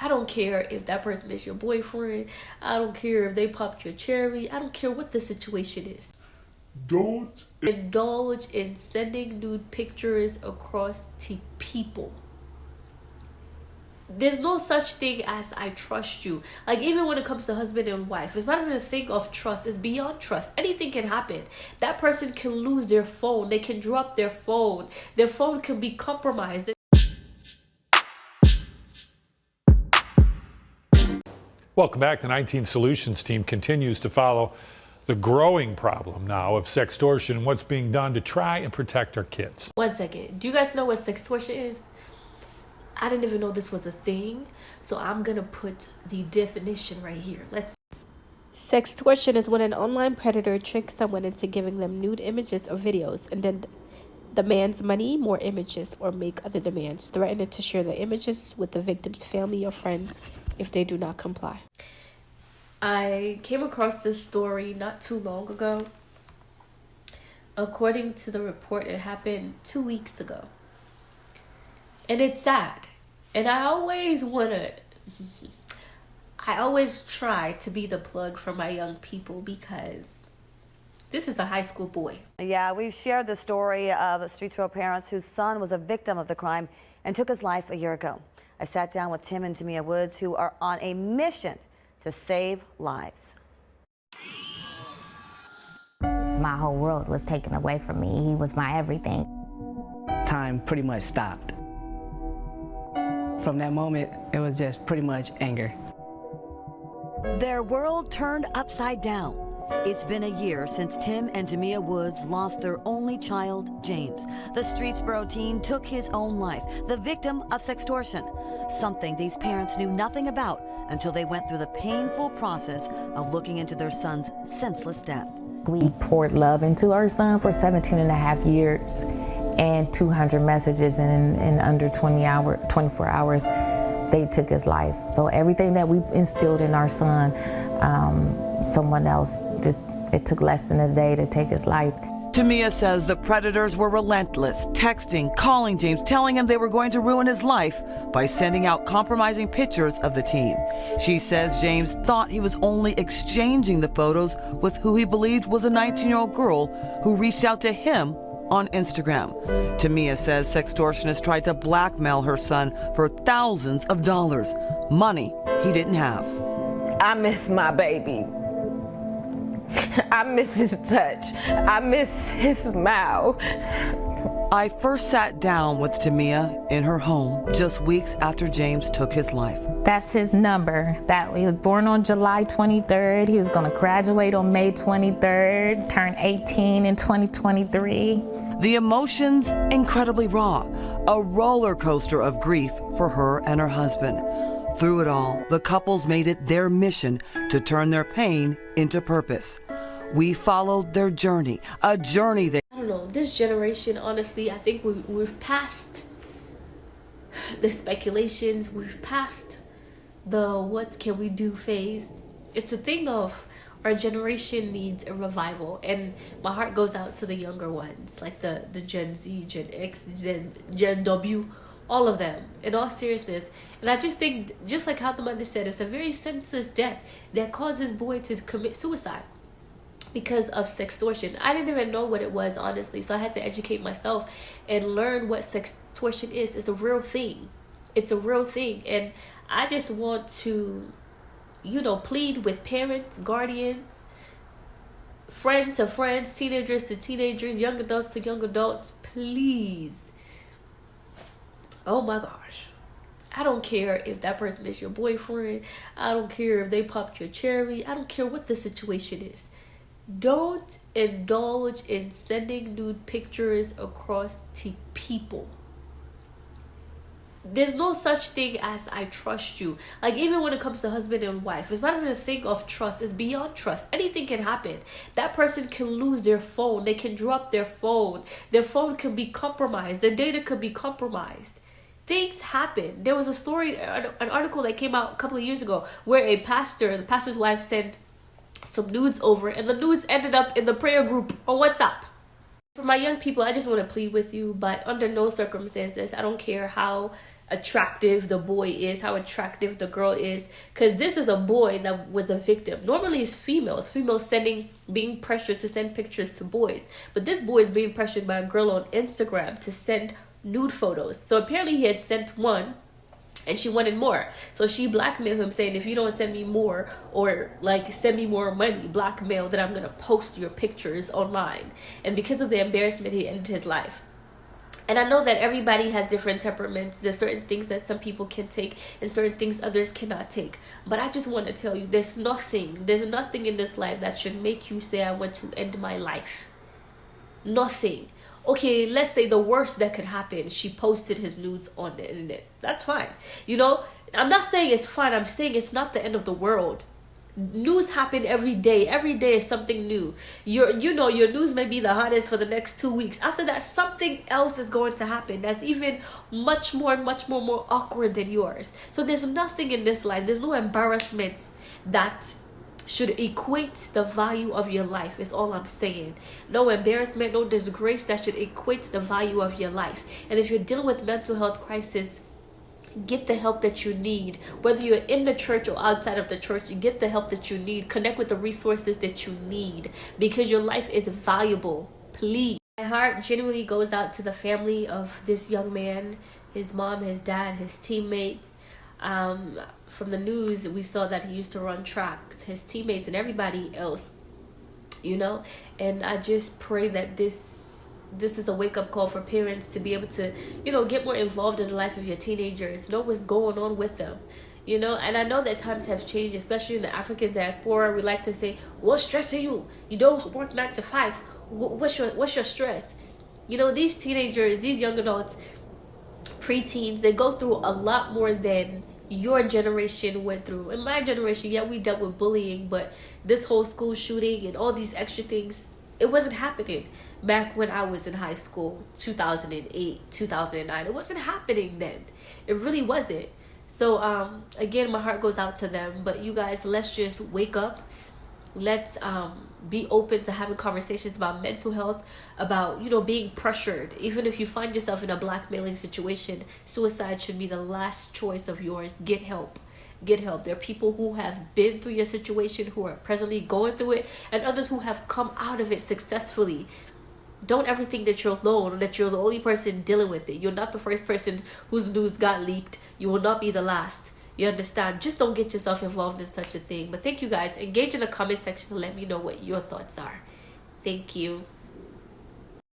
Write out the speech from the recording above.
I don't care if that person is your boyfriend. I don't care if they popped your cherry. I don't care what the situation is. Don't indulge in sending nude pictures across to people. There's no such thing as I trust you. Like, even when it comes to husband and wife, it's not even a thing of trust. It's beyond trust. Anything can happen. That person can lose their phone. They can drop their phone. Their phone can be compromised. Welcome back. The 19 Solutions team continues to follow the growing problem now of sextortion and what's being done to try and protect our kids. 1 second. Do you guys know what sextortion is? I didn't even know this was a thing, so I'm gonna put the definition right here. Sextortion is when an online predator tricks someone into giving them nude images or videos and then demands money, more images, or make other demands, threatening to share the images with the victim's family or friends if they do not comply. I came across this story not too long ago. According to the report, it happened 2 weeks ago. And it's sad. And I always try to be the plug for my young people because this is a high school boy. Yeah, we've shared the story of Street Throw parents whose son was a victim of the crime and took his life a year ago. I sat down with Tim and Tamia Woods, who are on a mission to save lives. My whole world was taken away from me. He was my everything. Time pretty much stopped. From that moment, it was just pretty much anger. Their world turned upside down. It's been a year since Tim and Tamia Woods lost their only child, James. The Streetsboro teen took his own life, the victim of sextortion, something these parents knew nothing about until they went through the painful process of looking into their son's senseless death. We poured love into our son for 17 and a half years and 200 messages in under 24 hours. They took his life. So everything that we instilled in our son, someone else it took less than a day to take his life. Tamia says the predators were relentless, texting, calling James, telling him they were going to ruin his life by sending out compromising pictures of the teen. She says James thought he was only exchanging the photos with who he believed was a 19-year-old girl who reached out to him on Instagram. Tamia says sextortionists tried to blackmail her son for thousands of dollars, money he didn't have. I miss my baby. I miss his touch. I miss his smile. I first sat down with Tamia in her home just weeks after James took his life. That's his number. That he was born on July 23rd. He was going to graduate on May 23rd, turn 18 in 2023. The emotions incredibly raw, a roller coaster of grief for her and her husband. Through it all, the couples made it their mission to turn their pain into purpose. We followed their journey, a journey that... I don't know, this generation, honestly, I think we've passed the speculations, we've passed the what can we do phase. It's a thing of our generation needs a revival, and my heart goes out to the younger ones, like the Gen Z, Gen X, Gen W, all of them, in all seriousness. And I just think, just like how the mother said, it's a very senseless death that causes boy to commit suicide because of sextortion. I didn't even know what it was, honestly, so I had to educate myself and learn what sextortion is. It's a real thing. It's a real thing, and I just want to, plead with parents, guardians, friends to friends, teenagers to teenagers, young adults to young adults, please. Oh my gosh. I don't care if that person is your boyfriend. I don't care if they popped your cherry. I don't care what the situation is. Don't indulge in sending nude pictures across to people. There's no such thing as I trust you. Like, even when it comes to husband and wife, it's not even a thing of trust. It's beyond trust. Anything can happen. That person can lose their phone. They can drop their phone. Their phone can be compromised. Their data could be compromised. Things happen. There was a story, an article that came out a couple of years ago where the pastor's wife sent some nudes over, and the nudes ended up in the prayer group on WhatsApp. For my young people, I just want to plead with you, but under no circumstances, I don't care how attractive the boy is, how attractive the girl is, because this is a boy that was a victim. Normally it's females being pressured to send pictures to boys, but this boy is being pressured by a girl on Instagram to send nude photos. So apparently he had sent one and she wanted more, so she blackmailed him, saying, if you don't send me more, or like send me more money, blackmail, that I'm gonna post your pictures online. And because of the embarrassment, he ended his life. And I know that everybody has different temperaments. There's certain things that some people can take and certain things others cannot take. But I just want to tell you, there's nothing in this life that should make you say, I want to end my life. Nothing. Okay, let's say the worst that could happen, she posted his nudes on the internet. That's fine. You know, I'm not saying it's fine. I'm saying it's not the end of the world. News happen every day. Every day is something new. Your news may be the hottest for the next 2 weeks. After that, something else is going to happen that's even much more awkward than yours. So there's nothing in this life, there's no embarrassment that should equate the value of your life, is all I'm saying. No embarrassment, no disgrace that should equate the value of your life. And if you're dealing with mental health crisis, get the help that you need. Whether you're in the church or outside of the church, get the help that you need. Connect with the resources that you need, because your life is valuable. Please. My heart genuinely goes out to the family of this young man, his mom, his dad, his teammates. From the news, we saw that he used to run track, his teammates and everybody else, you know. And I just pray that this is a wake-up call for parents to be able to, you know, get more involved in the life of your teenagers, know what's going on with them, you know. And I know that times have changed, especially in the African diaspora. We like to say, what's stressing you? You don't work 9 to 5. What's your stress? You know, these teenagers, these young adults, preteens, they go through a lot more than your generation went through. In my generation, yeah, we dealt with bullying, but this whole school shooting and all these extra things, it wasn't happening back when I was in high school, 2008, 2009. It wasn't happening then. It really wasn't. So again, my heart goes out to them. But you guys, let's just wake up. Let's be open to having conversations about mental health, about, you know, being pressured. Even if you find yourself in a blackmailing situation, suicide should be the last choice of yours. Get help. Get help. There are people who have been through your situation, who are presently going through it, and others who have come out of it successfully. Don't ever think that you're alone, that you're the only person dealing with it. You're not the first person whose news got leaked. You will not be the last. You understand? Just don't get yourself involved in such a thing. But thank you guys. Engage in the comment section and let me know what your thoughts are. Thank you.